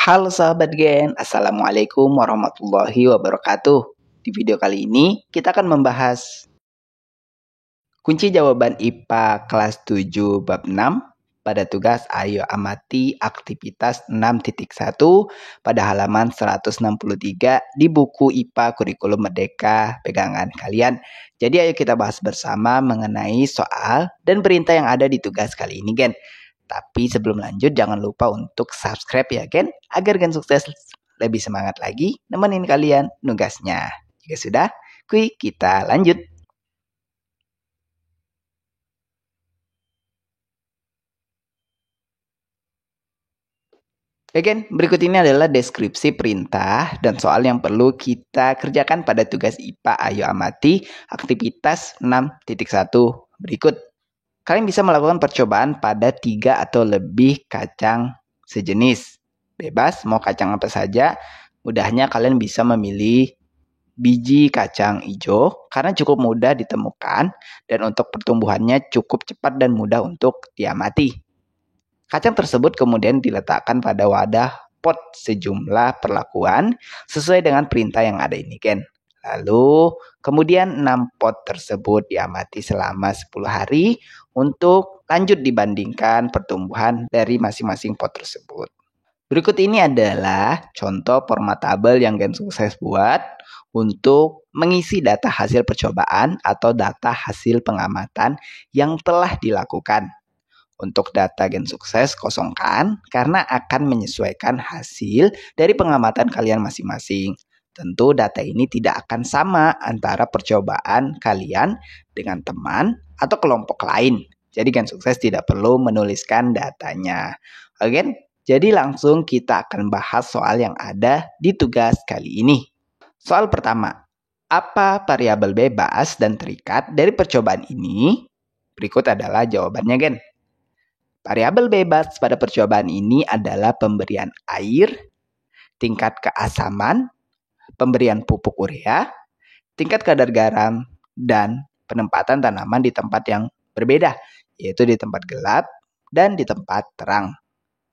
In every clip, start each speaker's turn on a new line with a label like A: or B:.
A: Halo sahabat Gen, Assalamualaikum warahmatullahi wabarakatuh. Di video kali ini kita akan membahas kunci jawaban IPA kelas 7 bab 6 pada tugas Ayo Amati Aktivitas 6.1 pada halaman 163 di buku IPA Kurikulum Merdeka pegangan kalian. Jadi ayo kita bahas bersama mengenai soal dan perintah yang ada di tugas kali ini, Gen. Tapi sebelum lanjut jangan lupa untuk subscribe ya Gen, agar Gen sukses lebih semangat lagi nemenin kalian nugasnya. Jika sudah, kita lanjut. Oke Gen, berikut ini adalah deskripsi perintah dan soal yang perlu kita kerjakan pada tugas IPA Ayo Amati Aktivitas 6.1 berikut. Kalian bisa melakukan percobaan pada 3 atau lebih kacang sejenis. Bebas, mau kacang apa saja. Mudahnya kalian bisa memilih biji kacang hijau karena cukup mudah ditemukan dan untuk pertumbuhannya cukup cepat dan mudah untuk diamati. Kacang tersebut kemudian diletakkan pada wadah pot sejumlah perlakuan sesuai dengan perintah yang ada ini, Ken. Lalu kemudian 6 pot tersebut diamati selama 10 hari untuk lanjut dibandingkan pertumbuhan dari masing-masing pot tersebut. Berikut ini adalah contoh format tabel yang Gen sukses buat untuk mengisi data hasil percobaan atau data hasil pengamatan yang telah dilakukan. Untuk data Gen sukses kosongkan karena akan menyesuaikan hasil dari pengamatan kalian masing-masing. Tentu data ini tidak akan sama antara percobaan kalian dengan teman atau kelompok lain. Jadi Gen sukses tidak perlu menuliskan datanya. Oke, jadi langsung kita akan bahas soal yang ada di tugas kali ini. Soal pertama, apa variabel bebas dan terikat dari percobaan ini? Berikut adalah jawabannya, Gen. Variabel bebas pada percobaan ini adalah pemberian air, tingkat keasaman, pemberian pupuk urea, tingkat kadar garam, dan penempatan tanaman di tempat yang berbeda, yaitu di tempat gelap dan di tempat terang.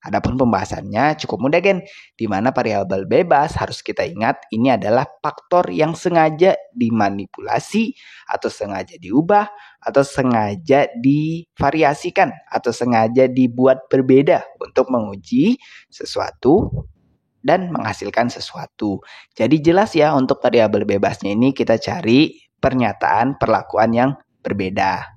A: Adapun pembahasannya cukup mudah, Gen, di mana variabel bebas harus kita ingat ini adalah faktor yang sengaja dimanipulasi atau sengaja diubah atau sengaja divariasikan atau sengaja dibuat berbeda untuk menguji sesuatu dan menghasilkan sesuatu. Jadi jelas ya untuk variabel bebasnya ini kita cari pernyataan perlakuan yang berbeda.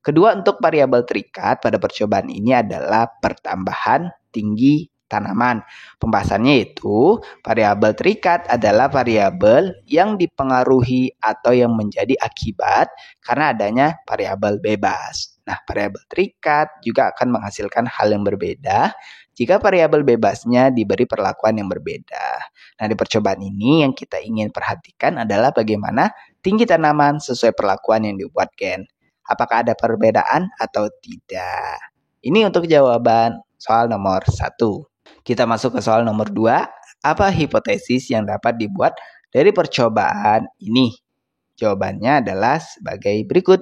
A: Kedua, untuk variabel terikat pada percobaan ini adalah pertambahan tinggi tanaman. Pembahasannya itu variabel terikat adalah variabel yang dipengaruhi atau yang menjadi akibat karena adanya variabel bebas. Nah, variabel terikat juga akan menghasilkan hal yang berbeda jika variabel bebasnya diberi perlakuan yang berbeda. Nah, di percobaan ini yang kita ingin perhatikan adalah bagaimana tinggi tanaman sesuai perlakuan yang dibuat Gen. Apakah ada perbedaan atau tidak? Ini untuk jawaban soal nomor 1. Kita masuk ke soal nomor 2. Apa hipotesis yang dapat dibuat dari percobaan ini? Jawabannya adalah sebagai berikut.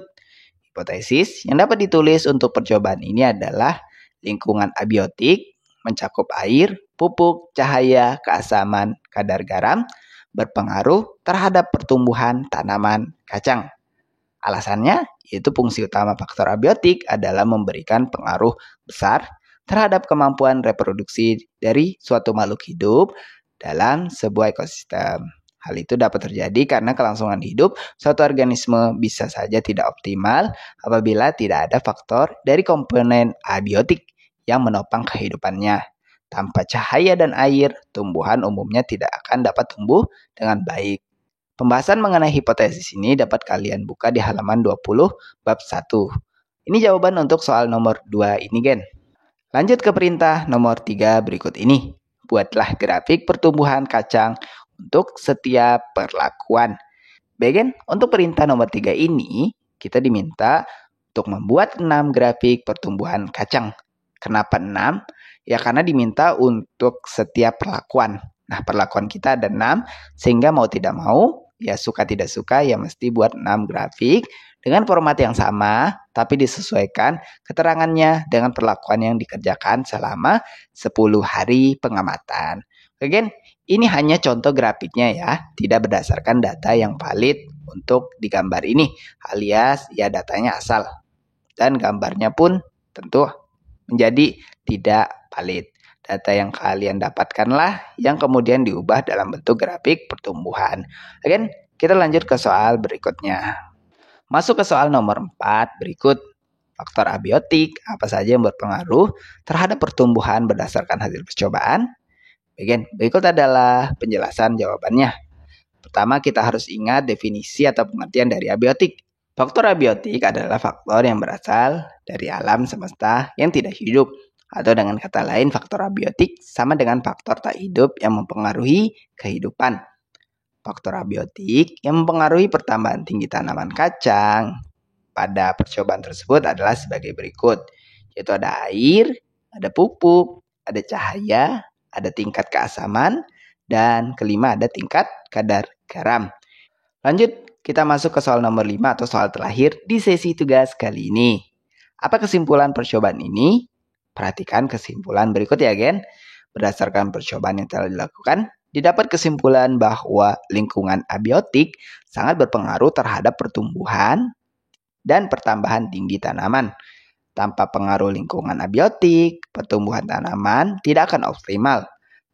A: Hipotesis yang dapat ditulis untuk percobaan ini adalah lingkungan abiotik mencakup air, pupuk, cahaya, keasaman, kadar garam, berpengaruh terhadap pertumbuhan tanaman kacang. Alasannya, yaitu fungsi utama faktor abiotik adalah memberikan pengaruh besar terhadap kemampuan reproduksi dari suatu makhluk hidup dalam sebuah ekosistem. Hal itu dapat terjadi karena kelangsungan hidup suatu organisme bisa saja tidak optimal apabila tidak ada faktor dari komponen abiotik yang menopang kehidupannya. Tanpa cahaya dan air, tumbuhan umumnya tidak akan dapat tumbuh dengan baik. Pembahasan mengenai hipotesis ini dapat kalian buka di halaman 20 bab 1. Ini jawaban untuk soal nomor 2 ini, Gen. Lanjut ke perintah nomor 3 berikut ini. Buatlah grafik pertumbuhan kacang untuk setiap perlakuan. Baik, Gen, untuk perintah nomor 3 ini, kita diminta untuk membuat 6 grafik pertumbuhan kacang. Kenapa 6? Ya karena diminta untuk setiap perlakuan. Nah, perlakuan kita ada 6, sehingga mau tidak mau, ya suka tidak suka, ya mesti buat 6 grafik dengan format yang sama, tapi disesuaikan keterangannya dengan perlakuan yang dikerjakan selama 10 hari pengamatan. Again, ini hanya contoh grafiknya ya, tidak berdasarkan data yang valid untuk di gambar ini, alias ya datanya asal. Dan gambarnya pun tentu menjadi tidak valid. Data yang kalian dapatkanlah yang kemudian diubah dalam bentuk grafik pertumbuhan. Again, kita lanjut ke soal berikutnya. Masuk ke soal nomor 4 berikut. Faktor abiotik apa saja yang berpengaruh terhadap pertumbuhan berdasarkan hasil percobaan? Bagian berikut adalah penjelasan jawabannya. Pertama, kita harus ingat definisi atau pengertian dari abiotik. Faktor abiotik adalah faktor yang berasal dari alam semesta yang tidak hidup. Atau dengan kata lain, faktor abiotik sama dengan faktor tak hidup yang mempengaruhi kehidupan. Faktor abiotik yang mempengaruhi pertambahan tinggi tanaman kacang pada percobaan tersebut adalah sebagai berikut, yaitu ada air, ada pupuk, ada cahaya, ada tingkat keasaman, dan kelima ada tingkat kadar garam. Lanjut, kita masuk ke soal nomor 5 atau soal terakhir di sesi tugas kali ini. Apa kesimpulan percobaan ini? Perhatikan kesimpulan berikut ya, Gen. Berdasarkan percobaan yang telah dilakukan, didapat kesimpulan bahwa lingkungan abiotik sangat berpengaruh terhadap pertumbuhan dan pertambahan tinggi tanaman. Tanpa pengaruh lingkungan abiotik, pertumbuhan tanaman tidak akan optimal.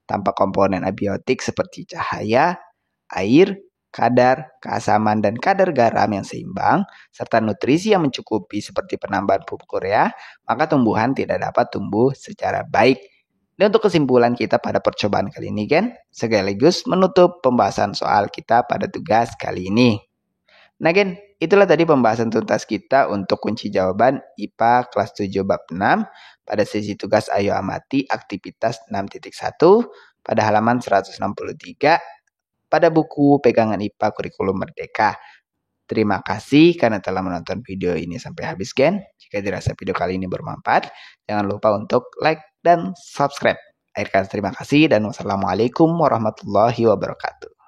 A: Tanpa komponen abiotik seperti cahaya, air, kadar keasaman dan kadar garam yang seimbang, serta nutrisi yang mencukupi seperti penambahan pupuk urea, maka tumbuhan tidak dapat tumbuh secara baik. Dan untuk kesimpulan kita pada percobaan kali ini, Gen, sekaligus menutup pembahasan soal kita pada tugas kali ini. Nah, Gen, itulah tadi pembahasan tuntas kita untuk kunci jawaban IPA kelas 7 bab 6 pada sesi tugas Ayo Amati aktivitas 6.1 pada halaman 163 pada buku pegangan IPA Kurikulum Merdeka. Terima kasih karena telah menonton video ini sampai habis, Gen. Jika dirasa video kali ini bermanfaat, jangan lupa untuk like dan subscribe. Akhir kata terima kasih dan wassalamualaikum warahmatullahi wabarakatuh.